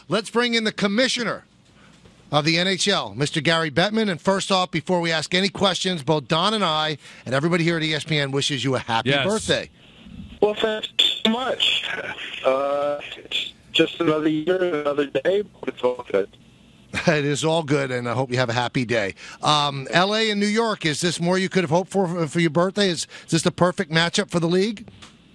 let's bring in the commissioner of the NHL, Mr. Gary Bettman. And first off, before we ask any questions, both Don and I and everybody here at ESPN wishes you a happy birthday. Well, thanks so much. It's just another year, another day, but it's all good. It is all good, and I hope you have a happy day. L.A. and New York, is this more you could have hoped for your birthday? Is this the perfect matchup for the league?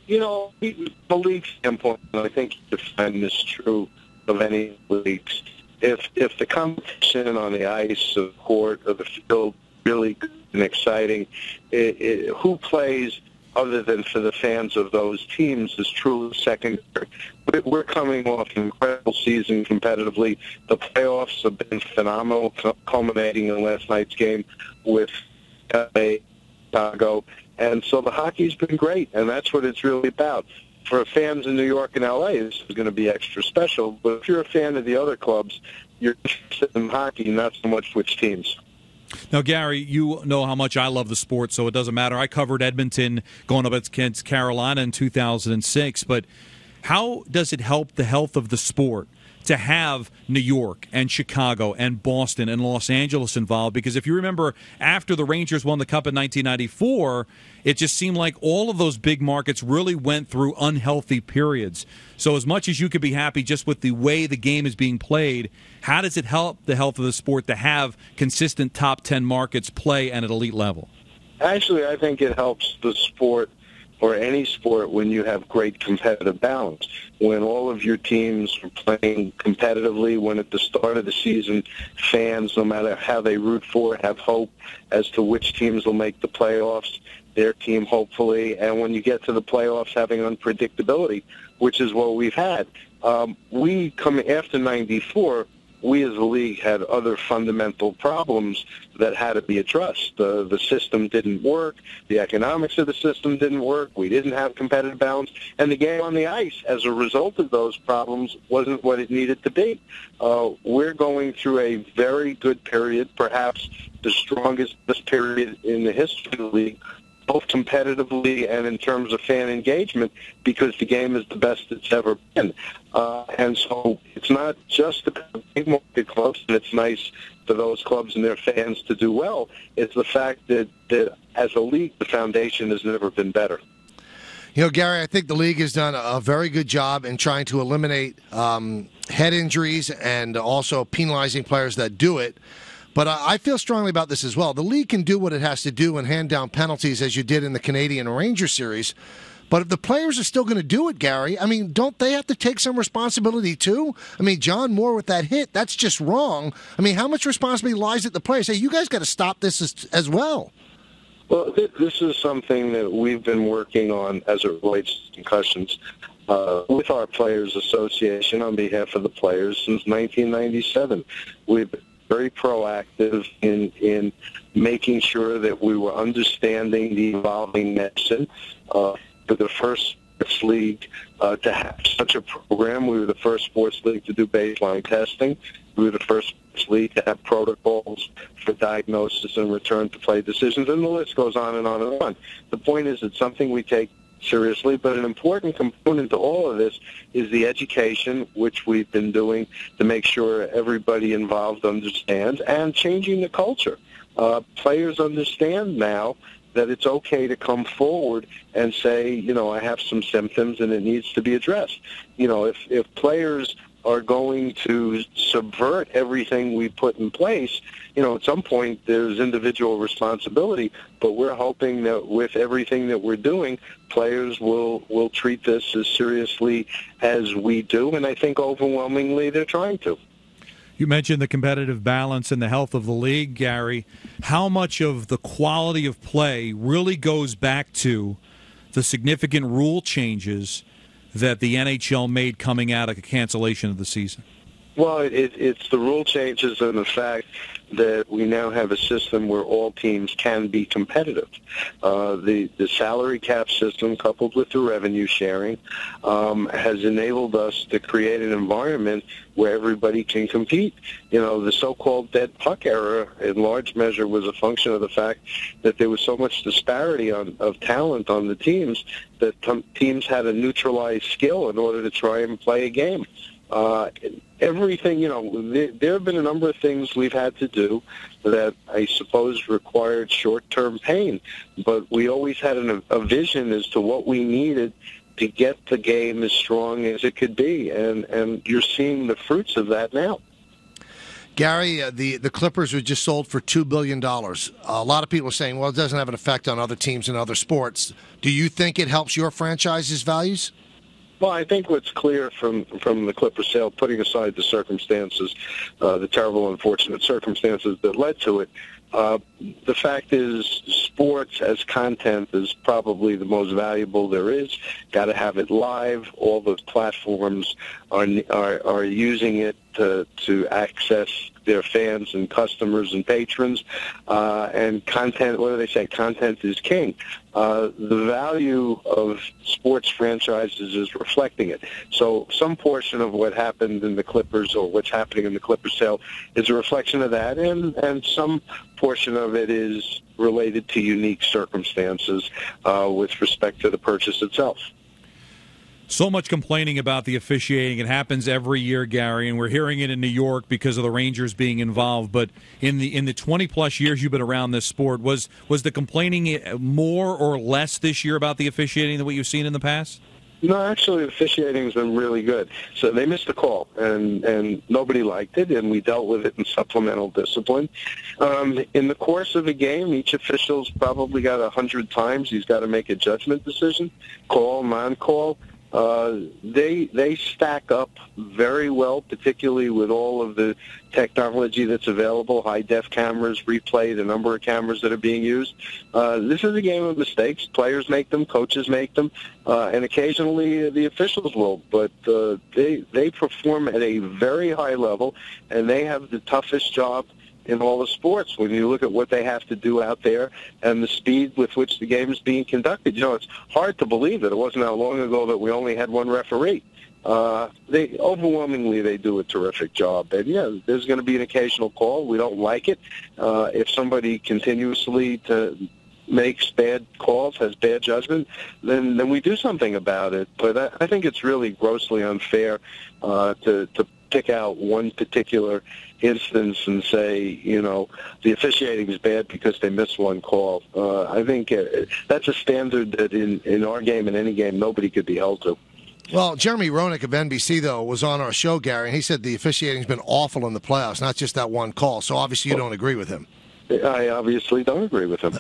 You know, from a league standpoint, I think you find this true of any leagues. If the competition on the ice, the court, or the field really good and exciting, who plays other than for the fans of those teams is truly secondary. We're coming off an incredible season competitively. The playoffs have been phenomenal, culminating in last night's game with Chicago. And so the hockey's been great, and that's what it's really about. For fans in New York and L.A., this is going to be extra special. But if you're a fan of the other clubs, you're interested in hockey, not so much which teams. Now, Gary, you know how much I love the sport, so it doesn't matter. I covered Edmonton going up against Carolina in 2006. But how does it help the health of the sport to have New York and Chicago and Boston and Los Angeles involved? Because if you remember, after the Rangers won the Cup in 1994, it just seemed like all of those big markets really went through unhealthy periods. So as much as you could be happy just with the way the game is being played, how does it help the health of the sport to have consistent top 10 markets play at an elite level? Actually, I think it helps the sport, or any sport, when you have great competitive balance. When all of your teams are playing competitively, when at the start of the season, fans, no matter how they root for, have hope as to which teams will make the playoffs, their team hopefully, and when you get to the playoffs having unpredictability, which is what we've had. We come after 94, we as a league had other fundamental problems that had to be addressed. The system didn't work. The economics of the system didn't work. We didn't have competitive balance. And the game on the ice, as a result of those problems, wasn't what it needed to be. We're going through a very good period, perhaps the strongest period in the history of the league, both competitively and in terms of fan engagement, because the game is the best it's ever been. And so it's not just the big market clubs, and it's nice for those clubs and their fans to do well. It's the fact that as a league, the foundation has never been better. You know, Gary, I think the league has done a very good job in trying to eliminate head injuries and also penalizing players that do it. But I feel strongly about this as well. The league can do what it has to do and hand down penalties, as you did in the Canadian Rangers series. But if the players are still going to do it, Gary, I mean, don't they have to take some responsibility too? I mean, John Moore with that hit, that's just wrong. I mean, how much responsibility lies at the players? Hey, you guys got to stop this as well. Well, this is something that we've been working on as it relates to concussions with our Players Association on behalf of the players since 1997. We've been very proactive in making sure that we were understanding the evolving medicine. For the first sports league to have such a program, we were the first sports league to do baseline testing. We were the first sports league to have protocols for diagnosis and return to play decisions, and the list goes on and on and on. The point is, it's something we take seriously, but an important component to all of this is the education, which we've been doing to make sure everybody involved understands, and changing the culture. Players understand now that it's okay to come forward and say, you know, I have some symptoms and it needs to be addressed. You know, if players are going to subvert everything we put in place, you know, at some point there's individual responsibility, but we're hoping that with everything that we're doing, players will treat this as seriously as we do, and I think overwhelmingly they're trying to. You mentioned the competitive balance and the health of the league, Gary. How much of the quality of play really goes back to the significant rule changes that the NHL made coming out of the cancellation of the season? Well, it's the rule changes and the fact that we now have a system where all teams can be competitive. The salary cap system, coupled with the revenue sharing, has enabled us to create an environment where everybody can compete. You know, the so-called dead puck era, in large measure, was a function of the fact that there was so much disparity of talent on the teams that teams had to neutralize skill in order to try and play a game. everything, there have been a number of things we've had to do that I suppose required short-term pain, but we always had a vision as to what we needed to get the game as strong as it could be, and you're seeing the fruits of that now. Gary, the Clippers were just sold for $2 billion. A lot of people are saying, well, it doesn't have an effect on other teams and other sports. Do you think it helps your franchise's values? Well, I think what's clear from the Clippers sale, putting aside the circumstances, the terrible, unfortunate circumstances that led to it, the fact is sports as content is probably the most valuable there is. Got to have it live. All the platforms are using it to access their fans and customers and patrons. And content, what do they say? Content is king. The value of sports franchises is reflecting it. So some portion of what happened in the Clippers or what's happening in the Clippers sale is a reflection of that, and some portion of it is related to unique circumstances with respect to the purchase itself. So much complaining about the officiating. It happens every year, Gary, and we're hearing it in New York because of the Rangers being involved. But in the 20-plus years you've been around this sport, was the complaining more or less this year about the officiating than what you've seen in the past? No, actually, the officiating has been really good. So they missed the call, and nobody liked it, and we dealt with it in supplemental discipline. In the course of a game, each official's probably got 100 times he's got to make a judgment decision, call, non-call. They stack up very well, particularly with all of the technology that's available, high-def cameras, replay, the number of cameras that are being used. This is a game of mistakes. Players make them, coaches make them, and occasionally the officials will. But they perform at a very high level, and they have the toughest job in all the sports when you look at what they have to do out there and the speed with which the game is being conducted. It's hard to believe that it wasn't that long ago that we only had one referee. Overwhelmingly, they do a terrific job. And, there's going to be an occasional call. We don't like it. If somebody continuously makes bad calls, has bad judgment, then we do something about it. But I think it's really grossly unfair to pick out one particular instance and say, the officiating is bad because they missed one call. I think that's a standard that in our game, in any game, nobody could be held to. Well, Jeremy Roenick of NBC, though, was on our show, Gary, and he said the officiating's been awful in the playoffs, not just that one call. So obviously you don't agree with him. I obviously don't agree with him.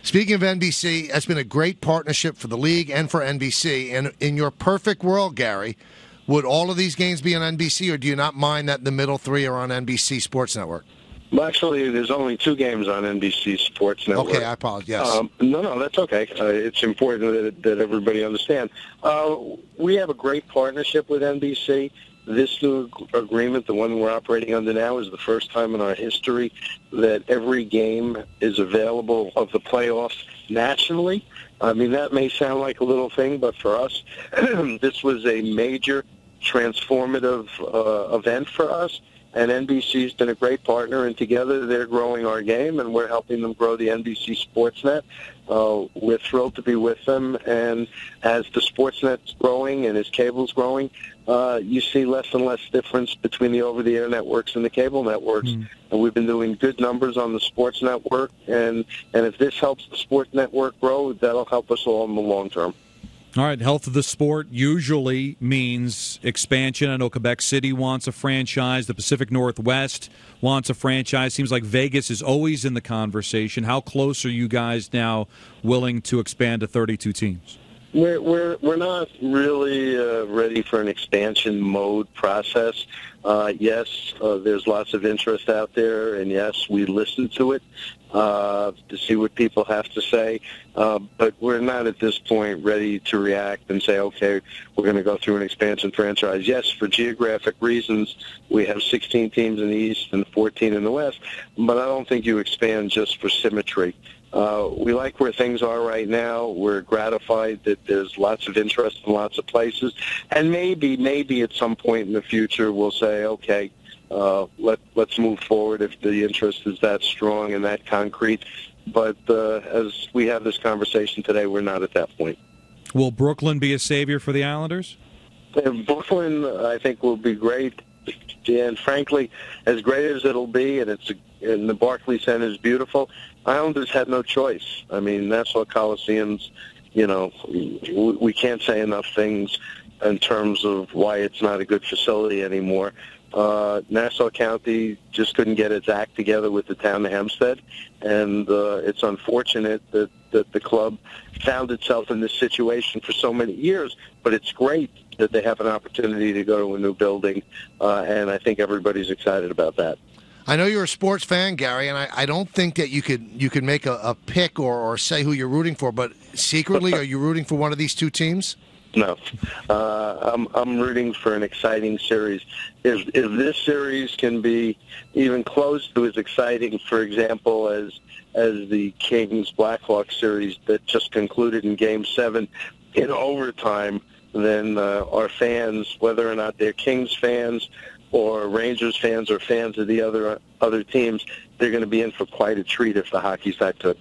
Speaking of NBC, that's been a great partnership for the league and for NBC. And in your perfect world, Gary, would all of these games be on NBC, or do you not mind that the middle three are on NBC Sports Network? Well, actually, there's only 2 games on NBC Sports Network. Okay, I apologize. Yes. No, that's okay. It's important that everybody understand. We have a great partnership with NBC. This new agreement, the one we're operating under now, is the first time in our history that every game is available of the playoffs nationally. I mean, that may sound like a little thing, but for us, this was a major transformative event for us. And NBC's been a great partner, and together they're growing our game, and we're helping them grow the NBC Sportsnet. We're thrilled to be with them, and as the Sportsnet's growing and as cable's growing, you see less and less difference between the over-the-air networks and the cable networks. And we've been doing good numbers on the Sports Network, and if this helps the Sports Network grow, that'll help us all in the long term. All right, health of the sport usually means expansion. I know Quebec City wants a franchise. The Pacific Northwest wants a franchise. Seems like Vegas is always in the conversation. How close are you guys now willing to expand to 32 teams? We're not really ready for an expansion mode process. Yes, there's lots of interest out there, and yes, we listen to it to see what people have to say. But we're not at this point ready to react and say, okay, we're going to go through an expansion franchise. Yes, for geographic reasons, we have 16 teams in the East and 14 in the West, but I don't think you expand just for symmetry. We like where things are right now. We're gratified that there's lots of interest in lots of places. And maybe at some point in the future we'll say, okay, let's move forward if the interest is that strong and that concrete. But as we have this conversation today, we're not at that point. Will Brooklyn be a savior for the Islanders? Brooklyn, I think, will be great. And frankly, as great as it'll be, and the Barclays Center is beautiful, Islanders had no choice. I mean, Nassau Coliseum's, we can't say enough things in terms of why it's not a good facility anymore. Nassau County just couldn't get its act together with the town of Hempstead, and it's unfortunate that the club found itself in this situation for so many years, but it's great that they have an opportunity to go to a new building, and I think everybody's excited about that. I know you're a sports fan, Gary, and I don't think that you could make a pick or say who you're rooting for, but secretly, are you rooting for one of these two teams? No. I'm rooting for an exciting series. If this series can be even close to as exciting, for example, as the Kings-Blackhawks series that just concluded in Game 7 in overtime, then our fans, whether or not they're Kings fans or Rangers fans or fans of the other teams, they're going to be in for quite a treat if the hockey's that good.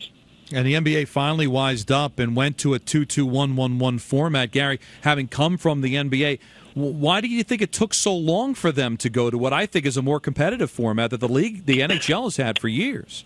And the NBA finally wised up and went to a 2-2-1-1-1 format. Gary, having come from the NBA, why do you think it took so long for them to go to what I think is a more competitive format that the NHL has had for years?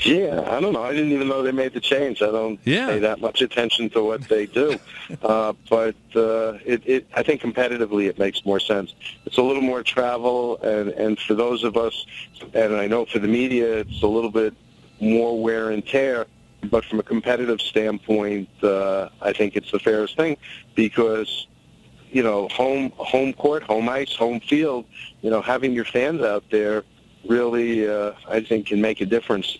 Yeah, I don't know. I didn't even know they made the change. I don't pay that much attention to what they do. But I think competitively it makes more sense. It's a little more travel, and for those of us, and I know for the media, it's a little bit more wear and tear. But from a competitive standpoint, I think it's the fairest thing because, home court, home ice, home field, having your fans out there really, I think, can make a difference.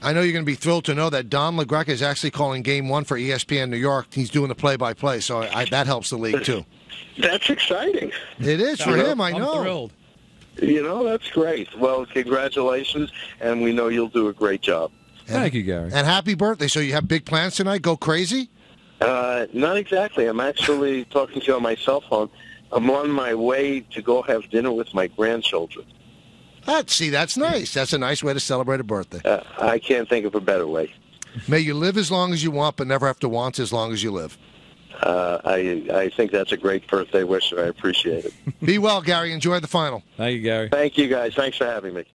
I know you're going to be thrilled to know that Don LaGreca is actually calling Game 1 for ESPN New York. He's doing the play-by-play, so that helps the league, too. That's exciting. It is for him, I know. I'm thrilled. That's great. Well, congratulations, and we know you'll do a great job. Thank you, Gary. And happy birthday. So you have big plans tonight? Go crazy? Not exactly. I'm actually talking to you on my cell phone. I'm on my way to go have dinner with my grandchildren. That's nice. That's a nice way to celebrate a birthday. I can't think of a better way. May you live as long as you want, but never have to want as long as you live. I think that's a great birthday wish, and I appreciate it. Be well, Gary. Enjoy the final. Thank you, Gary. Thank you, guys. Thanks for having me.